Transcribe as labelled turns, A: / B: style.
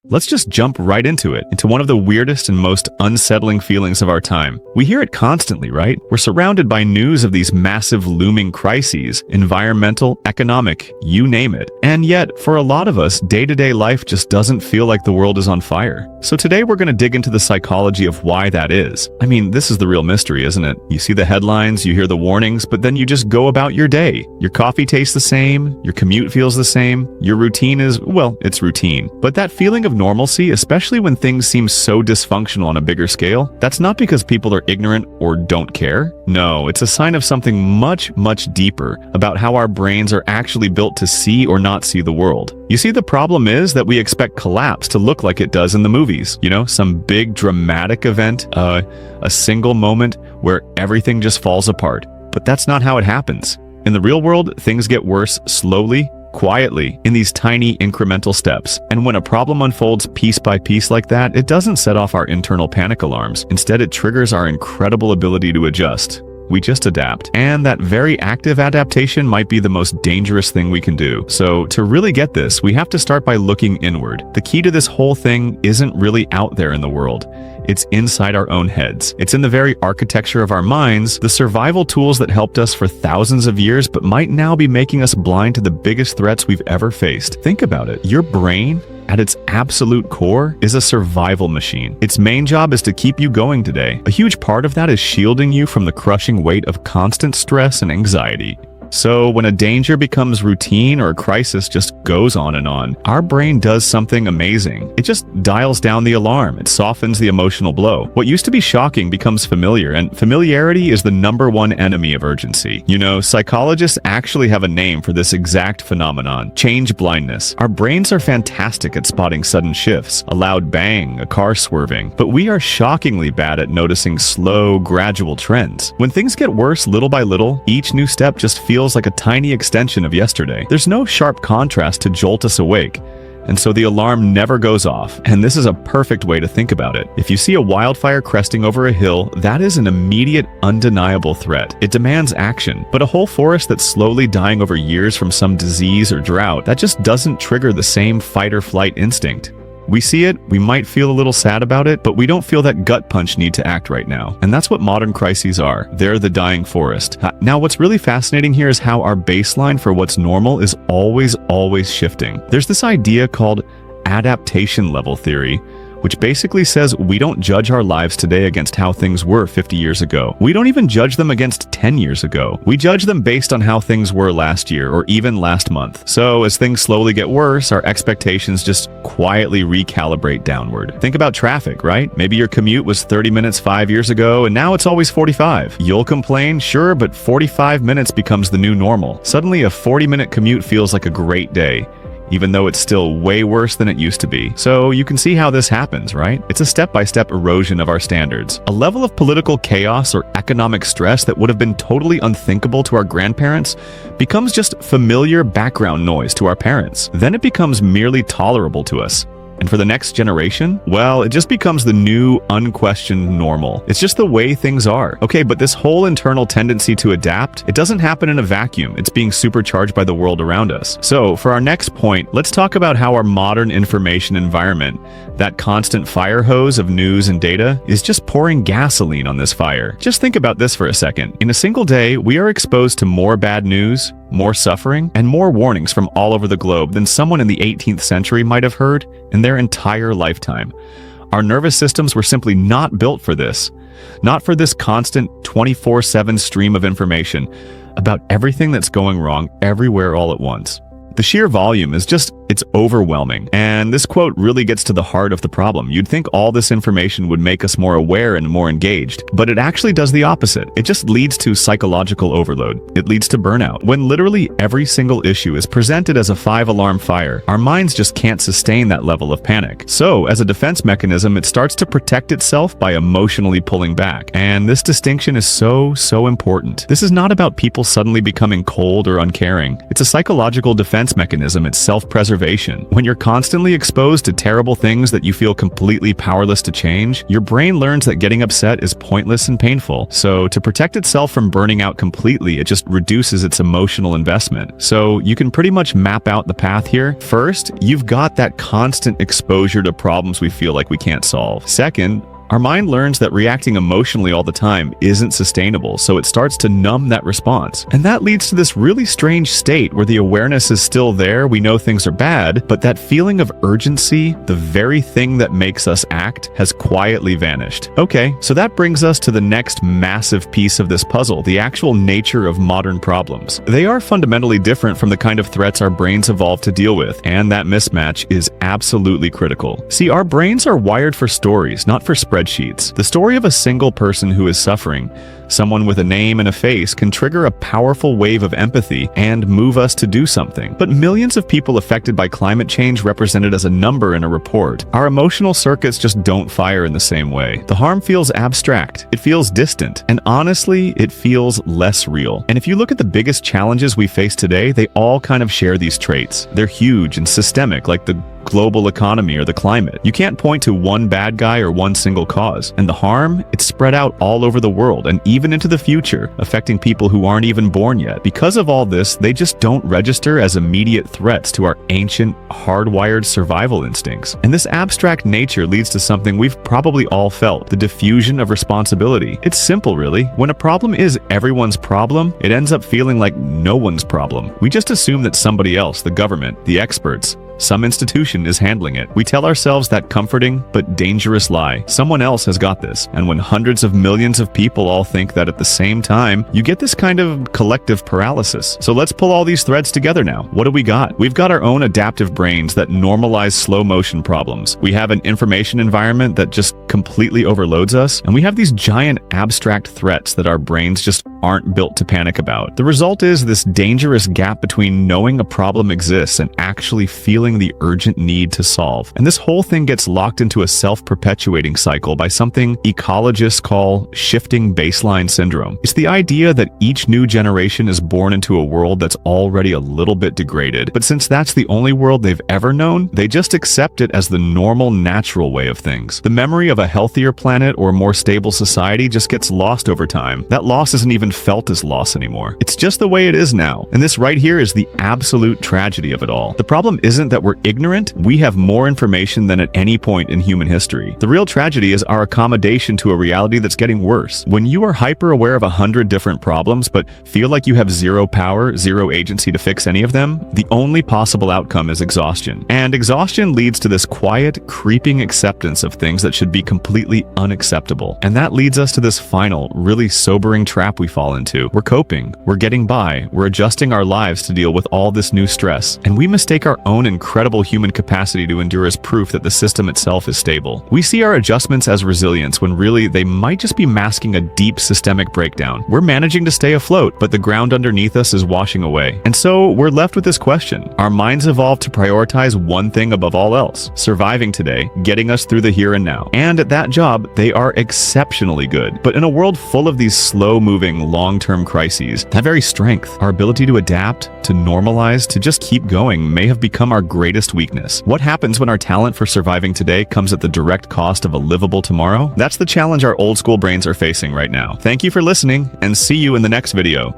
A: Let's just jump right into it, into one of the weirdest and most unsettling feelings of our time. We hear it constantly, right? We're surrounded by news of these massive looming crises, environmental, economic, you name it. And yet, for a lot of us, day-to-day life just doesn't feel like the world is on fire. So today we're going to dig into the psychology of why that is. I mean, this is the real mystery, isn't it? You see the headlines, you hear the warnings, but then you just go about your day. Your coffee tastes the same, your commute feels the same, your routine is, well, it's routine. But that feeling of normalcy, especially when things seem so dysfunctional on a bigger scale, that's not because people are ignorant or don't care. No, it's a sign of something much, much deeper about how our brains are actually built to see or not see the world. You see, the problem is that we expect collapse to look like it does in the movies. You know, some big dramatic event, a single moment where everything just falls apart. But that's not how it happens. In the real world, things get worse slowly, quietly, in these tiny incremental steps. And when a problem unfolds piece by piece like that, it doesn't set off our internal panic alarms. Instead, it triggers our incredible ability to adjust. We just adapt. And that very active adaptation might be the most dangerous thing we can do. So to really get this, we have to start by looking inward. The key to this whole thing isn't really out there in the world. It's inside our own heads. It's in the very architecture of our minds, the survival tools that helped us for thousands of years but might now be making us blind to the biggest threats we've ever faced. Think about it. Your brain, at its absolute core, is a survival machine. Its main job is to keep you going today. A huge part of that is shielding you from the crushing weight of constant stress and anxiety. So when a danger becomes routine or a crisis just goes on, our brain does something amazing. It just dials down the alarm. It softens the emotional blow. What used to be shocking becomes familiar, and familiarity is the #1 enemy of urgency. You know, psychologists actually have a name for this exact phenomenon: change blindness. Our brains are fantastic at spotting sudden shifts, a loud bang, a car swerving, but we are shockingly bad at noticing slow, gradual trends. When things get worse little by little, each new step just feels like a tiny extension of yesterday. There's no sharp contrast to jolt us awake, and so the alarm never goes off. And this is a perfect way to think about it. If you see a wildfire cresting over a hill, that is an immediate, undeniable threat. It demands action. But a whole forest that's slowly dying over years from some disease or drought, that just doesn't trigger the same fight or flight instinct. We see it, we might feel a little sad about it, but we don't feel that gut punch need to act right now. And that's what modern crises are. They're the dying forest. Now, what's really fascinating here is how our baseline for what's normal is always shifting. There's this idea called adaptation level theory, which basically says we don't judge our lives today against how things were 50 years ago. We don't even judge them against 10 years ago. We judge them based on how things were last year or even last month. So as things slowly get worse, our expectations just quietly recalibrate downward. Think about traffic, right? Maybe your commute was 30 minutes 5 years ago, and now it's always 45. You'll complain, sure, but 45 minutes becomes the new normal. Suddenly a 40-minute commute feels like a great day, even though it's still way worse than it used to be. So you can see how this happens, right? It's a step-by-step erosion of our standards. A level of political chaos or economic stress that would have been totally unthinkable to our grandparents becomes just familiar background noise to our parents. Then it becomes merely tolerable to us. And for the next generation, well, it just becomes the new, unquestioned normal. It's just the way things are. Okay, but this whole internal tendency to adapt, it doesn't happen in a vacuum. It's being supercharged by the world around us. So for our next point, let's talk about how our modern information environment, that constant fire hose of news and data, is just pouring gasoline on this fire. Just think about this for a second. In a single day, we are exposed to more bad news, more suffering, and more warnings from all over the globe than someone in the 18th century might have heard in their entire lifetime. Our nervous systems were simply not built for this. Not for this constant 24/7 stream of information about everything that's going wrong everywhere all at once. The sheer volume is just, it's overwhelming. And this quote really gets to the heart of the problem. You'd think all this information would make us more aware and more engaged, but it actually does the opposite. It just leads to psychological overload. It leads to burnout. When literally every single issue is presented as a 5-alarm fire, our minds just can't sustain that level of panic. So, as a defense mechanism, it starts to protect itself by emotionally pulling back. And this distinction is so important. This is not about people suddenly becoming cold or uncaring. It's a psychological defense mechanism. It's self-preservation self-preservation. When you're constantly exposed to terrible things that you feel completely powerless to change, your brain learns that getting upset is pointless and painful. So to protect itself from burning out completely, it just reduces its emotional investment. So you can pretty much map out the path here. First, you've got that constant exposure to problems we feel like we can't solve. Second, our mind learns that reacting emotionally all the time isn't sustainable, so it starts to numb that response. And that leads to this really strange state where the awareness is still there, we know things are bad, but that feeling of urgency, the very thing that makes us act, has quietly vanished. Okay, so that brings us to the next massive piece of this puzzle, the actual nature of modern problems. They are fundamentally different from the kind of threats our brains evolved to deal with, and that mismatch is absolutely critical. See, our brains are wired for stories, not for spreadsheets. The story of a single person who is suffering, someone with a name and a face, can trigger a powerful wave of empathy and move us to do something. But millions of people affected by climate change represented as a number in a report. Our emotional circuits just don't fire in the same way. The harm feels abstract, it feels distant, and honestly, it feels less real. And if you look at the biggest challenges we face today, they all kind of share these traits. They're huge and systemic, like the global economy or the climate. You can't point to one bad guy or one single cause. And the harm, it's spread out all over the world and even into the future, affecting people who aren't even born yet. Because of all this, they just don't register as immediate threats to our ancient, hardwired survival instincts. And this abstract nature leads to something we've probably all felt, the diffusion of responsibility. It's simple, really. When a problem is everyone's problem, it ends up feeling like no one's problem. We just assume that somebody else, the government, the experts, some institution is handling it. We tell ourselves that comforting but dangerous lie. Someone else has got this. And when hundreds of millions of people all think that at the same time, you get this kind of collective paralysis. So let's pull all these threads together now. What do we got? We've got our own adaptive brains that normalize slow motion problems. We have an information environment that just completely overloads us. And we have these giant abstract threats that our brains just aren't built to panic about. The result is this dangerous gap between knowing a problem exists and actually feeling the urgent need to solve. And this whole thing gets locked into a self-perpetuating cycle by something ecologists call shifting baseline syndrome. It's the idea that each new generation is born into a world that's already a little bit degraded. But since that's the only world they've ever known, they just accept it as the normal, natural way of things. The memory of a healthier planet or a more stable society just gets lost over time. That loss isn't even felt as loss anymore. It's just the way it is now. And this right here is the absolute tragedy of it all. The problem isn't that we're ignorant, we have more information than at any point in human history. The real tragedy is our accommodation to a reality that's getting worse. When you are hyper aware of 100 different problems but feel like you have zero power, zero agency to fix any of them, the only possible outcome is exhaustion. And exhaustion leads to this quiet, creeping acceptance of things that should be completely unacceptable. And that leads us to this final, really sobering trap we fall into. We're coping, we're getting by, we're adjusting our lives to deal with all this new stress, and we mistake our own incredible human capacity to endure as proof that the system itself is stable. We see our adjustments as resilience when really they might just be masking a deep systemic breakdown. We're managing to stay afloat, but the ground underneath us is washing away. And so we're left with this question. Our minds evolved to prioritize one thing above all else, surviving today, getting us through the here and now. And at that job, they are exceptionally good. But in a world full of these slow-moving, long-term crises, that very strength, our ability to adapt, to normalize, to just keep going, may have become our greatest weakness. What happens when our talent for surviving today comes at the direct cost of a livable tomorrow? That's the challenge our old school brains are facing right now. Thank you for listening, and see you in the next video.